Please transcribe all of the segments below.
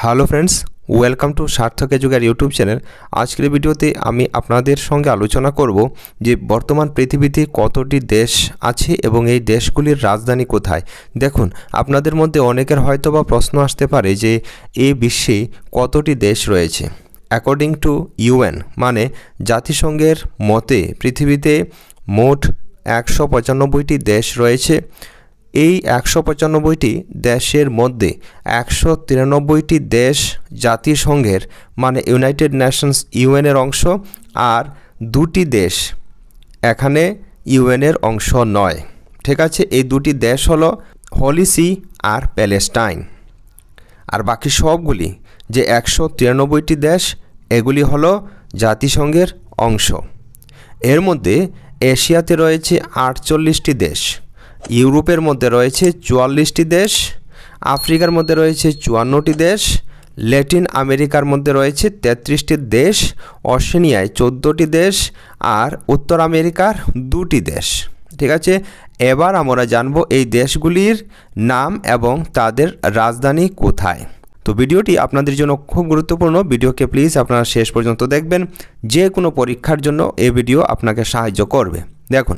Hello friends, welcome to সার্থক educare YouTube channel. আজকের ভিডিওতে আমি আপনাদের সঙ্গে আলোচনা করব যে বর্তমান পৃথিবীতে কতটি দেশ আছে এবং এই দেশগুলির রাজধানী কোথায়। দেখুন, আপনাদের মধ্যে অনেকের হয়তোবা প্রশ্ন আসতে পারে যে এই বিশ্বে কতটি দেশ রয়েছে। অ্যাকর্ডিং টু ইউএন মানে জাতিসংঘের মতে পৃথিবীতে মোট 195টি দেশ রয়েছে। এই 195টি দেশের মধ্যে 193টি দেশ জাতিসংঘের মানে ইউনাইটেড নেশনস ইউএনের অংশ, আর 2টি দেশ এখানে ইউএনের অংশ নয়। ঠিক আছে, এই 2টি দেশ হলো হলি সি আর প্যালেস্টাইন। আর বাকি সবগুলি যে 193টি দেশ এগুলি হলো জাতিসংঘের অংশ। এর মধ্যে এশিয়াতে রয়েছে 48টি দেশ, ইউরোপের মধ্যে রয়েছে 44টি দেশ, আফ্রিকার মধ্যে রয়েছে 54টি দেশ, ল্যাটিন আমেরিকার মধ্যে রয়েছে 33টি দেশ, অস্ট্রেলিয়ায় 14টি দেশ, আর উত্তর আমেরিকার 2টি দেশ। ঠিক আছে, এবার আমরা জানব এই দেশগুলির নাম এবং তাদের রাজধানী কোথায়। তো ভিডিওটি আপনাদের জন্য খুব গুরুত্বপূর্ণ। ভিডিওকে প্লিজ আপনারা শেষ পর্যন্ত দেখবেন। যে কোনো পরীক্ষার জন্য এই ভিডিও আপনাকে সাহায্য করবে। দেখুন,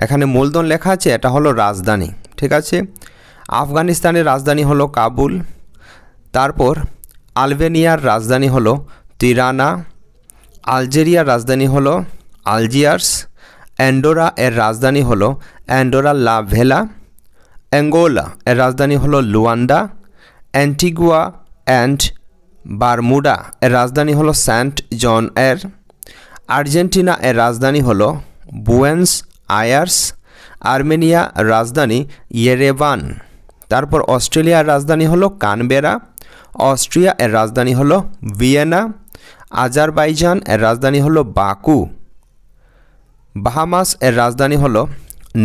এখানে মূলধন লেখা আছে, এটা হলো রাজধানী। ঠিক আছে, আফগানিস্তানের রাজধানী হলো কাবুল। তারপর আলবেনিয়ার রাজধানী হলো তিরানা, আলজেরিয়ার রাজধানী হলো আলজিয়ার্স, অ্যান্ডোরা এর রাজধানী হলো অ্যান্ডোরা লা ভেলা, অ্যাঙ্গোলা এর রাজধানী হলো লুয়ান্ডা, অ্যান্টিগুয়া অ্যান্ড বারমুডা এর রাজধানী হলো সেন্ট জন এর, আর্জেন্টিনা এর রাজধানী হলো বুয়েন্স আয়ার্স, আর্মেনিয়া রাজধানী ইয়েরেভান। তারপর অস্ট্রেলিয়ার রাজধানী হলো কানবেরা, অস্ট্রিয়া এর রাজধানী হলো ভিয়েনা, আজারবাইজান এর রাজধানী হলো বাকু, বাহামাস এর রাজধানী হলো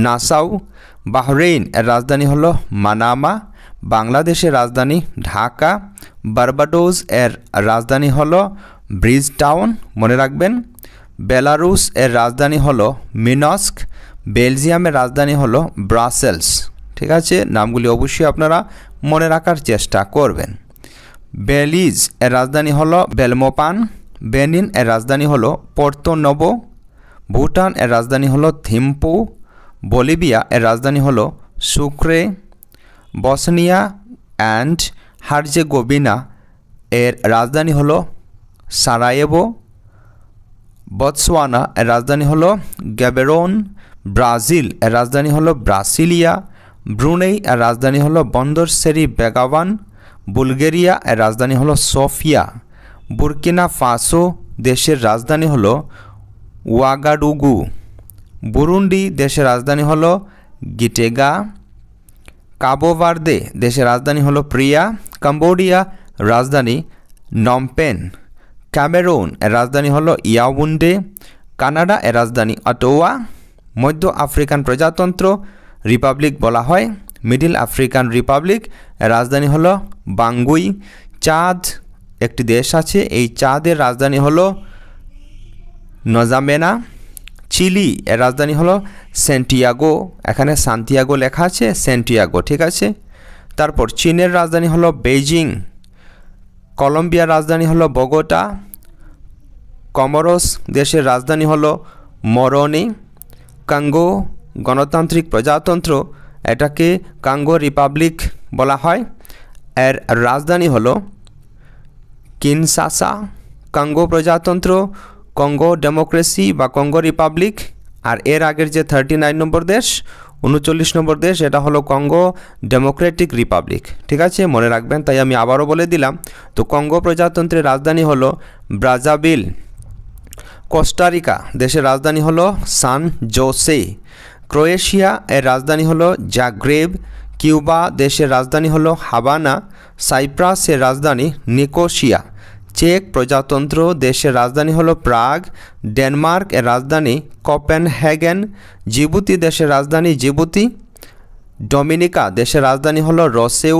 নাসাউ, বাহরেইন এর রাজধানী হলো মানামা, বাংলাদেশের রাজধানী ঢাকা, বার্বাডোস এর রাজধানী হলো ব্রিজটাউন, মনে রাখবেন, বেলারুস এর রাজধানী হলো মিনস্ক, বেলজিয়ামের রাজধানী হলো ব্রাসেলস। ঠিক আছে, নামগুলি অবশ্যই আপনারা মনে রাখার চেষ্টা করবেন। বেলিজ এর রাজধানী হলো বেলমোপান, বেনিন এর রাজধানী হলো পোর্তো নোভো, ভুটান এর রাজধানী হলো থিম্পু, বলিভিয়া এর রাজধানী হলো সুক্রে, বসনিয়া অ্যান্ড হার্জেগোভিনা এর রাজধানী হলো সারায়েভো, বতসোয়ানা এর রাজধানী হলো গ্যাবেরন, ব্রাজিল এর রাজধানী হলো ব্রাসিলিয়া, ব্রুনেই এর রাজধানী হলো বন্দর সেরি বেগাওয়ান, বুলগেরিয়া এর রাজধানী হলো সোফিয়া, বুর্কিনা ফাসো দেশের রাজধানী হলো ওয়াগাডুগু, বুরুন্ডি দেশের রাজধানী হলো গিটেগা, কাবো ভার্দে দেশের রাজধানী হলো প্রিয়া, কম্বোডিয়া রাজধানী নমপেন, ক্যামেরুন এর রাজধানী হলো ইয়াউন্ডে, কানাডা এর রাজধানী অটোয়া, মধ্য আফ্রিকান প্রজাতন্ত্র রিপাবলিক বলা হয় মিডল আফ্রিকান রিপাবলিক, এর রাজধানী হলো বাঙ্গুই, চাঁদ একটি দেশ আছে, এই চাঁদের রাজধানী হলো নজামেনা, চিলি এর রাজধানী হলো সেন্টিয়াগো, এখানে সান্তিয়াগো লেখা আছে, সেন্টিয়াগো। ঠিক আছে, তারপর চীনের রাজধানী হলো বেইজিং, কলম্বিয়ার রাজধানী হলো বগোটা, কমোরোস দেশের রাজধানী হলো মরোনি, কঙ্গো গণতান্ত্রিক প্রজাতন্ত্র এটাকে কঙ্গো রিপাবলিক বলা হয়, এর রাজধানী হলো কিনশাসা, কঙ্গো প্রজাতন্ত্র, কঙ্গো ডেমোক্রেসি বা কঙ্গো রিপাবলিক। আর এর আগের যে 39 নম্বর দেশ, 39 নম্বর দেশ, এটা হলো কঙ্গো ডেমোক্রেটিক রিপাবলিক। ঠিক আছে, মনে রাখবেন, তাই আমি আবারও বলে দিলাম। তো কঙ্গো প্রজাতন্ত্রের রাজধানী হলো ব্রাজাভিল, কোস্টারিকা দেশের রাজধানী হলো সান জোসে, ক্রোয়েশিয়া এর রাজধানী হলো জাগ্রেব, কিউবা দেশের রাজধানী হলো হাভানা, সাইপ্রাসের রাজধানী নিকোসিয়া, চেক প্রজাতন্ত্র দেশের রাজধানী হলো প্রাগ, ডেনমার্ক এর রাজধানী কোপেনহেগেন, জিবুতি দেশের রাজধানী জিবুতি, ডোমিনিকা দেশের রাজধানী হলো রোসেউ,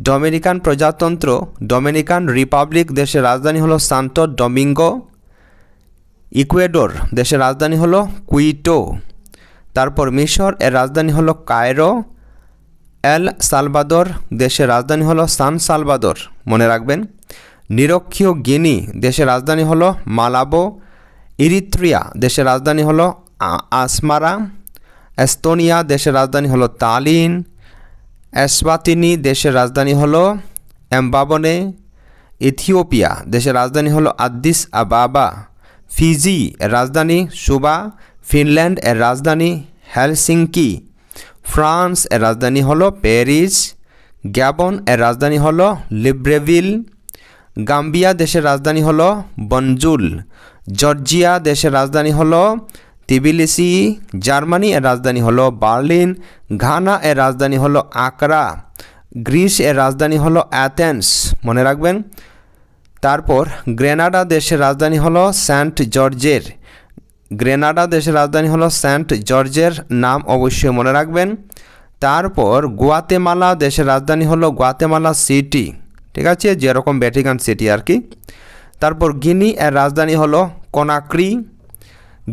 ডোমিনিকান প্রজাতন্ত্র ডোমিনিকান রিপাবলিক দেশের রাজধানী হলো সান্টো ডোমিঙ্গো, ইকুয়েডর দেশের রাজধানী হলো কুইটো, তারপর মিশর এর রাজধানী হলো কায়রো, এল সালভাদর দেশের রাজধানী হলো সান সালভাদর, মনে রাখবেন। নিরক্ষীয় গিনি দেশের রাজধানী হলো মালাবো। ইরিত্রিয়া দেশের রাজধানী হলো আসমারা। এস্তোনিয়া দেশের রাজধানী হলো তালিন। এসওয়াতিনি দেশের রাজধানী হলো এমবাবনে। ইথিওপিয়া দেশের রাজধানী হলো আদ্দিস আবাবা। ফিজি এর রাজধানী সুবা। ফিনল্যান্ড এর রাজধানী হেলসিঙ্কি। ফ্রান্স এর রাজধানী হলো প্যারিস। গ্যাবন এর রাজধানী হলো লিব্রেভিল। গাম্বিয়া দেশের রাজধানী হলো বনজুল। জর্জিয়া দেশের রাজধানী হলো তিবিলিসি। জার্মানি এর রাজধানী হলো বার্লিন। ঘানা এর রাজধানী হলো আকরা। গ্রিস এর রাজধানী হলো অ্যাথেন্স, মনে রাখবেন। তারপর গ্রেনাডা দেশের রাজধানী হলো সেন্ট জর্জের। গ্রেনাডা দেশের রাজধানী হলো সেন্ট জর্জের, নাম অবশ্যই মনে রাখবেন। তারপর গুয়াতেমালা দেশের রাজধানী হলো গুয়াতেমালা সিটি, ঠিক আছে, যেরকম ভ্যাটিকান সিটি আর কি। তারপর গিনি এর রাজধানী হলো কোনাক্রি।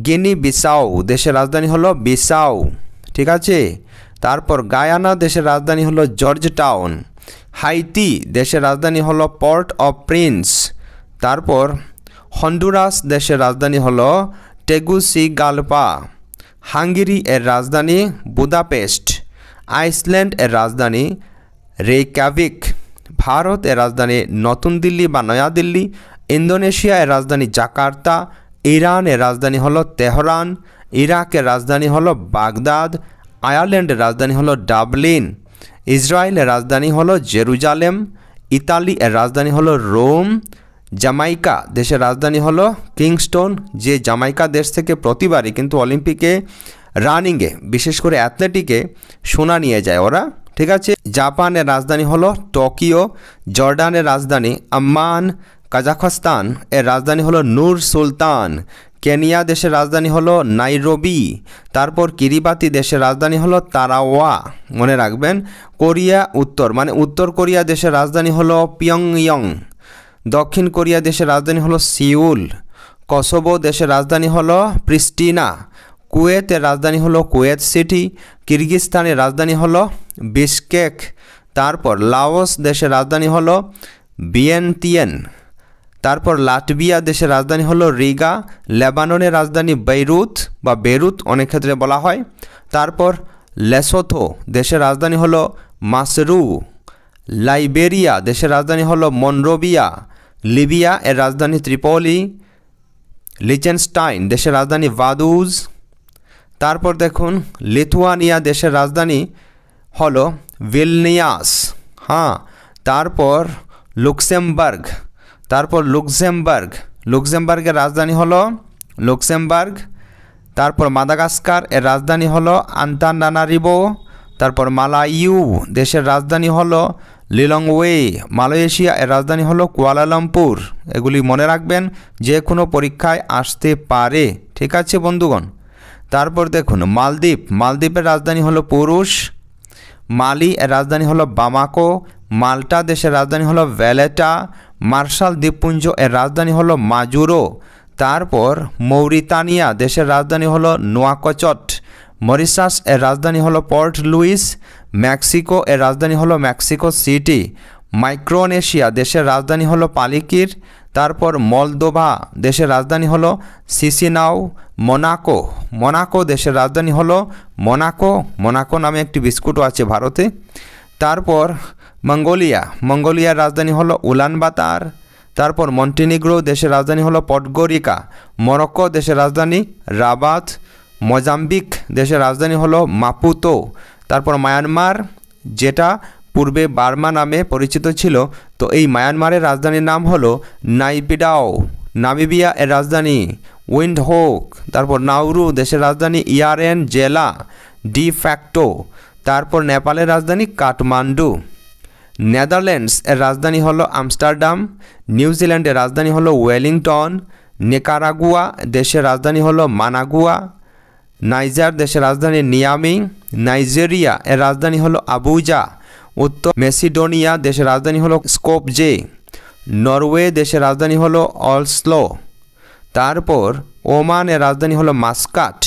গিনি বিসাউ দেশের রাজধানী হলো বিসাউ, ঠিক আছে। তারপর গায়ানা দেশের রাজধানী হলো জর্জ টাউন। হাইতি দেশের রাজধানী হলো পোর্ট অফ প্রিন্স। তারপর হন্ডুরাস দেশের রাজধানী হলো টেগুসিগালপা। হাঙ্গেরি এর রাজধানী বুদাপেস্ট। আইসল্যান্ড এর রাজধানী রেইক্যাভিক। ভারত এর রাজধানী নতুন দিল্লি বা নয়াদিল্লি। ইন্দোনেশিয়া এর রাজধানী জাকার্তা। ইরান এর রাজধানী হলো তেহরান। ইরাকের রাজধানী হলো বাগদাদ। আয়ারল্যান্ডের রাজধানী হলো ডাবলিন। ইসরায়েলের রাজধানী হলো জেরুজালেম। ইতালি এর রাজধানী হলো রোম। জামাইকা দেশের রাজধানী হলো কিংস্টন, যে জামাইকা দেশ থেকে প্রতিবারই কিন্তু অলিম্পিকে রানিংয়ে বিশেষ করে অ্যাথলেটিকে সোনা নিয়ে যায় ওরা, ঠিক আছে। জাপানের রাজধানী হলো টোকিও। জর্ডানের রাজধানী আম্মান। কাজাখস্তান এর রাজধানী হলো নূর সুলতান। কেনিয়া দেশের রাজধানী হলো নাইরোবি। তারপর কিরিবাতি দেশের রাজধানী হলো তারাওয়া, মনে রাখবেন। কোরিয়া উত্তর মানে উত্তর কোরিয়া দেশের রাজধানী হলো পিয়ংইয়ং। দক্ষিণ কোরিয়া দেশের রাজধানী হলো সিউল। কসোভো দেশের রাজধানী হলো প্রিস্টিনা। কুয়েতের রাজধানী হলো কুয়েত সিটি। কিরগিজস্তানের রাজধানী হলো বিশকেক। তারপর লাওস দেশের রাজধানী হলো ভিয়েন্তিয়ান। তারপর লাটভিয়া দেশের রাজধানী হলো রিগা। লেবাননের রাজধানী বেইরুত অনেক ক্ষেত্রে বলা হয়। তারপর লেসোথো দেশের রাজধানী হলো মাসরু। লাইবেরিয়া দেশের রাজধানী হলো মনরোভিয়া। লিবিয়া এর রাজধানী ত্রিপোলি। লিচেনস্টাইন দেশের রাজধানী ভাদুজ। তারপর দেখুন লিথুয়ানিয়া দেশের রাজধানী হলো ভিলনিয়াস, হ্যাঁ। তারপর লুক্সেমবার্গের রাজধানী হলো লুক্সেমবার্গ। তারপর মাদাগাস্কার এর রাজধানী হলো আন্তানানারিভো। তারপর মালাইউ দেশের রাজধানী হলো লিলংওয়ে। মালয়েশিয়া এর রাজধানী হলো কুয়ালালামপুর। এগুলি মনে রাখবেন, যে কোনো পরীক্ষায় আসতে পারে, ঠিক আছে বন্ধুগণ। তারপর দেখুন মালদ্বীপের রাজধানী হলো পুরুষ। মালি এর রাজধানী হলো বামাকো। মাল্টা দেশের রাজধানী হলো ভ্যালেটা। মার্শাল দ্বীপপুঞ্জ এর রাজধানী হলো মাজুরো। তারপর মৌরিতানিয়া দেশের রাজধানী হলো নোয়াকচট। মরিশাস এর রাজধানী হলো পোর্ট লুইস। মেক্সিকো এর রাজধানী হলো মেক্সিকো সিটি। মাইক্রোনেশিয়া দেশের রাজধানী হলো পালিকির। তারপর মলদোভা দেশের রাজধানী হলো সিসিনাও। মোনাকো দেশের রাজধানী হলো মোনাকো নামে একটি বিস্কুটও আছে ভারতে। তারপর মঙ্গোলিয়ার রাজধানী হলো উলানবাতার। তারপর মন্টিনিগ্রো দেশের রাজধানী হলো পডগোরিকা। মরক্কো দেশের রাজধানী রাবাত। মোজাম্বিক দেশের রাজধানী হলো মাপুতো। তারপর মায়ানমার, যেটা পূর্বে বার্মা নামে পরিচিত ছিল, তো এই মায়ানমারের রাজধানীর নাম হলো নাইপিডাও। নামিবিয়া এর রাজধানী উইন্ডহোক। তারপর নাউরু দেশের রাজধানী ইয়ারেন জেলা ডি ফ্যাক্টো। তারপর নেপালের রাজধানী কাঠমান্ডু। নেদারল্যান্ডস এর রাজধানী হলো আমস্টারডাম। নিউজিল্যান্ডের রাজধানী হলো ওয়েলিংটন। নিকারাগুয়া দেশের রাজধানী হলো মানাগুয়া। নাইজার দেশের রাজধানী নিয়ামি। নাইজেরিয়া এর রাজধানী হলো আবুজা। উত্তর মেসিডোনিয়া দেশের রাজধানী হলো স্কোপজে। নরওয়ে দেশের রাজধানী হলো অলস্লো। তারপর ওমানের রাজধানী হলো মাস্কাট।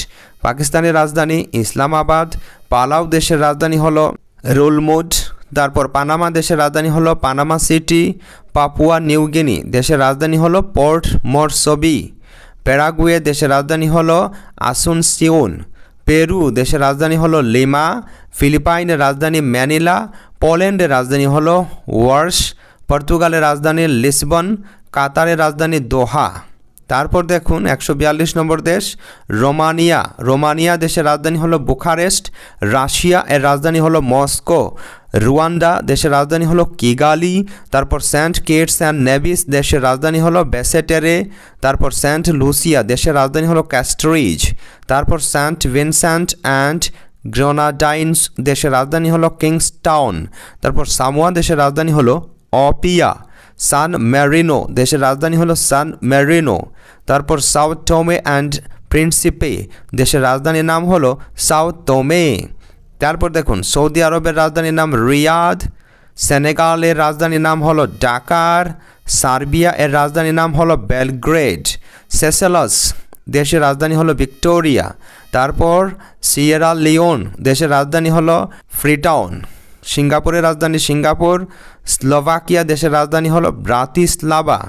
পাকিস্তানের রাজধানী ইসলামাবাদ। পালাউ দেশের রাজধানী হলো রোলমুড। তারপর পানামা দেশের রাজধানী হলো Panama city. Papua New Guinea দেশের রাজধানী হলো পোর্ট মরসবি। প্যারাগুয়ে দেশের রাজধানী হলো আসুনসিওন। পেরু দেশের রাজধানী হলো লিমা। ফিলিপাইনের রাজধানী ম্যানিলা। পোল্যান্ডের রাজধানী হলো ওয়ার্স। পর্তুগালের রাজধানী লিসবন। কাতারের রাজধানী দোহা। তারপর দেখুন 142 নম্বর দেশ রোমানিয়া। রোমানিয়া দেশের রাজধানী হলো বুখারেস্ট। রাশিয়া এর রাজধানী হলো মস্কো। রুয়ান্ডা দেশের রাজধানী হলো কিগালি। তারপর সেন্ট কিটস অ্যান্ড নেভিস দেশের রাজধানী হলো বেসেটেরে। তারপর সেন্ট লুসিয়া দেশের রাজধানী হলো ক্যাস্টরিজ। তারপর সেন্ট ভিনসেন্ট অ্যান্ড গ্রেনাডাইন্স দেশের রাজধানী হলো কিংস্টাউন। তারপর সামোয়া দেশের রাজধানী হলো অপিয়া। সান ম্যারিনো দেশের রাজধানী হলো সান ম্যারিনো। তারপর সাউথ টোমে অ্যান্ড প্রিন্সিপে দেশের রাজধানীর নাম হলো সাউথ টোমে। তারপর দেখুন সৌদি আরবের রাজধানীর নাম রিয়াদ। সেনেগালের রাজধানীর নাম হলো ডাকার। সার্বিয়া এর রাজধানীর নাম হলো বেলগ্রেড। সেসেলাস দেশের রাজধানী হলো ভিক্টোরিয়া। তারপর সিয়েরা লিওন দেশের রাজধানী হলো ফ্রিটাউন। সিঙ্গাপুরের রাজধানী সিঙ্গাপুর। স্লোভাকিয়া দেশের রাজধানী হলো ব্রাতিস্লাভা।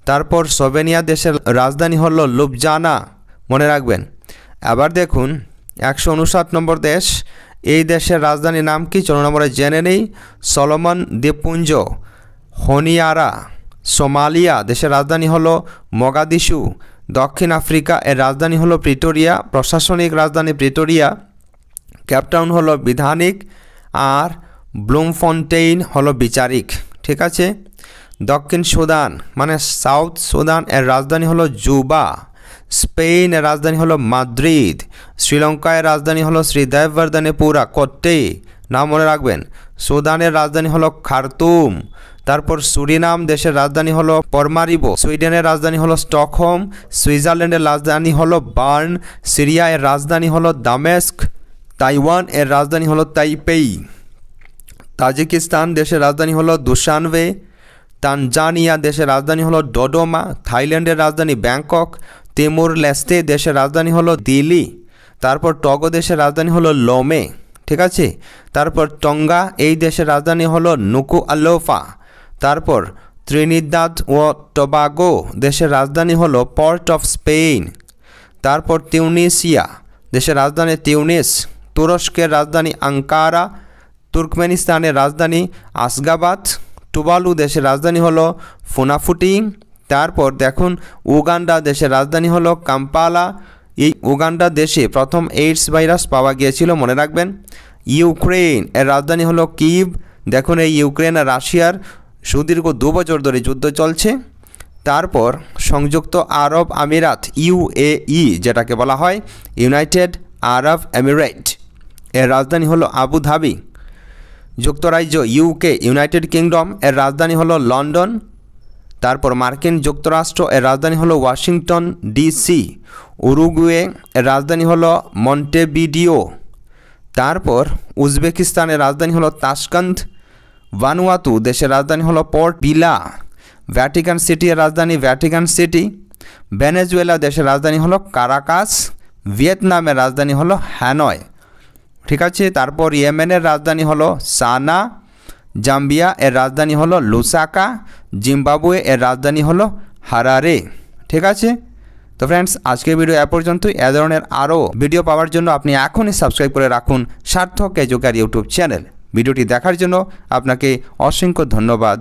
তারপর স্লোভেনিয়া দেশের রাজধানী হলো লুবজানা, মনে রাখবেন। আবার দেখুন 159 নম্বর দেশ, এই দেশের রাজধানীর নাম কি চলুন আমরা জেনে নেই। সলোমন দ্বীপপুঞ্জ। হনিয়ারা। সোমালিয়া দেশের রাজধানী হলো মগাদিশু। দক্ষিণ আফ্রিকা এর রাজধানী হলো প্রিটোরিয়া, প্রশাসনিক রাজধানী প্রিটোরিয়া। ক্যাপটাউন হলো বিধানিক আর ব্লুমফন্টেইন হলো বিচারিক, ঠিক আছে। দক্ষিণ সুদান মানে সাউথ সুদান এর রাজধানী হলো জুবা। স্পেন এর রাজধানী হলো মাদ্রিদ। শ্রীলঙ্কা এর রাজধানী হলো শ্রীদেববর্ধনেপুরা কোট্টে, নাম মনে রাখবেন। সুদানের রাজধানী হলো খার্তুম। তারপর সুরিনাম দেশের রাজধানী হলো পরমারিবো। সুইডেনের রাজধানী হলো স্টকহোম। সুইজারল্যান্ডের রাজধানী হলো বার্ন। সিরিয়া এর রাজধানী হলো দামেস্ক। তাইওয়ান এর রাজধানী হলো তাইপেই। তাজিকিস্তান দেশের রাজধানী হলো দুশানবে। তানজানিয়া দেশের রাজধানী হলো ডোডোমা। থাইল্যান্ডের রাজধানী ব্যাংকক। তিমুর লেস্তে দেশের রাজধানী হলো দিল্লি। তারপর টগো দেশের রাজধানী হলো লোমে, ঠিক আছে। তারপর টঙ্গা এই দেশের রাজধানী হলো নুকুআলোফা। তারপর ত্রিনিদাদ ও টোবাগো দেশের রাজধানী হলো পোর্ট অফ স্পেন। তারপর তিউনিসিয়া দেশের রাজধানী তিউনিস। তুরস্কের রাজধানী আঙ্কারা। তুর্কমেনিস্তানের রাজধানী আসগাবাদ। টুভালু দেশের রাজধানী হলো ফুনাফুটি। তারপর দেখুন উগান্ডা দেশের রাজধানী হলো কাম্পালা। এই উগান্ডা দেশে প্রথম এইডস ভাইরাস পাওয়া গিয়েছিল, মনে রাখবেন। ইউক্রেন এর রাজধানী হলো কিভ। দেখুন এই ইউক্রেন আর রাশিয়ার সুদীর্ঘ 2 বছর ধরে যুদ্ধ চলছে। তারপর সংযুক্ত আরব আমিরাত ইউএই যেটাকে বলা হয় ইউনাইটেড আরব এমিরেট, এর রাজধানী হলো আবুধাবি। যুক্তরাজ্য ইউকে ইউনাইটেড কিংডম এর রাজধানী হলো লন্ডন। তারপর মার্কিন যুক্তরাষ্ট্র এর রাজধানী হলো ওয়াশিংটন ডিসি। উরুগুয়ে এর রাজধানী হলো মন্টেভিডিও। তারপর উজবেকিস্তানের রাজধানী হলো তাশকান্দ। ভানুয়াতু দেশের রাজধানী হলো পোর্ট বিলা। ভ্যাটিকান সিটি এর রাজধানী ভ্যাটিকান সিটি। ভেনেজুয়েলা দেশের রাজধানী হলো কারাকাস। ভিয়েতনামের রাজধানী হলো হ্যানয়, ঠিক আছে। তারপর ইয়েমেনের রাজধানী হলো সানা। জাম্বিয়া এর রাজধানী হলো লুসাকা। জিম্বাবুয়ে এর রাজধানী হলো হারারে, ঠিক আছে। তো ফ্রেন্ডস আজকের ভিডিও এ পর্যন্তই। এ ধরনের আরও ভিডিও পাওয়ার জন্য আপনি এখনই সাবস্ক্রাইব করে রাখুন সার্থক এডুকেয়ার ইউটিউব চ্যানেল। ভিডিওটি দেখার জন্য আপনাকে অসংখ্য ধন্যবাদ।